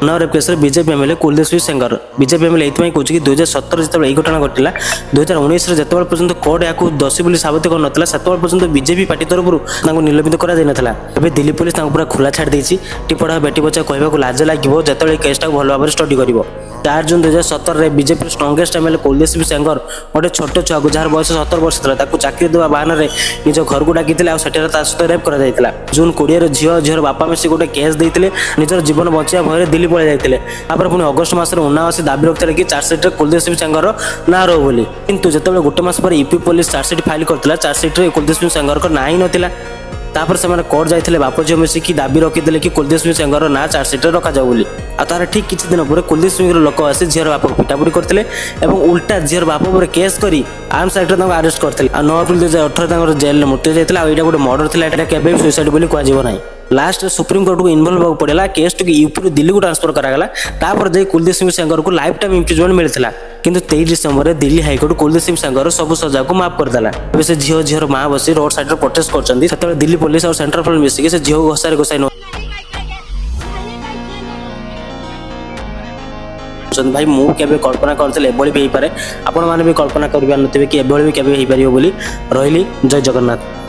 Unnao rape case BJP MLA Kuldeep Singh Sengar BJP MLA ये कौन कि 2017 जिते घटना घटला 2019 जिते पर्यटन कोर्ट या दोषी बोली साबित कर नाला से पर्यटन बीजेपी पार्टी तरफ निलंबित कर दिल्ली पुलिस पूरा खुला छाड़ देती टिपड़ा बेटी बचा कहूँ लाज लगे जिते केसटा भल भाव स्टडी कर 4 जून 2017 BJP strongest MLA Kuldeep Singh Sengar गोटे छोट छुआ को जार बयस 17 वर्ष था चाकरी देवा बहाना निज घर को डाकी सहित रेप कर जून 20 झीर बापा मिसी गोटे केस देते निजर जीवन बचाया भय दिल्ली पलि जाते पुणी अगस्ट मसर उन्नाव आसी दाबी रखते कि चार्जसीट कुलदीप सिंह सेंगर ना रो बोली किंतु जिते गोटे मास पर यूपी पुलिस चार्जसीट फाइल करता चार्जसीट कुलदीप सिंह सेंगर ना ही नाला तापर से कोर्ट जाते बाप झील मिसिकी दाबी रखीदे कि कुलदीप सिंह सेंगर ना चार्जसीट रखा जाऊ बोली तार ठीक किसी दिन पर कुलदीप सिंह लोक आसी झीर बाप को पिटापिटी करते उल्टा झीर बाप पर केस कर आर्म्स एक्ट आरेस्ट करते 9 एप्रिल 2018 जेल मृत्यु जाता है गोटे मर्डर था केवे सुइसाइड बोली कह लास्ट सुप्रीम कोर्ट को इनवल्व होगा पड़ा केस टी यूपी दिल्ली को ट्रांसफर करागला तापर जाए कुलदीप सिंह सेंगर को लाइफ टाइम इम्प्रिजमेंट मिलता किंतु 23 डिसेम्बर में दिल्ली हाईकोर्ट कुलदीप सिंह सेंगर सब सजा को माफ करदेला से झीर माँ बसी रोड साइड प्रोटेस्ट कर दिल्ली पुलिस और सेंट्रल पुलिस मिसिकी से झील घोषारे घोषाई भाई मु केबे कल्पना करथिले एबोली भी पारे आपण माने भी कल्पना करिबा नथिबे कि एबोली भी केबे हे परियो बोली रहिली जय जगन्नाथ।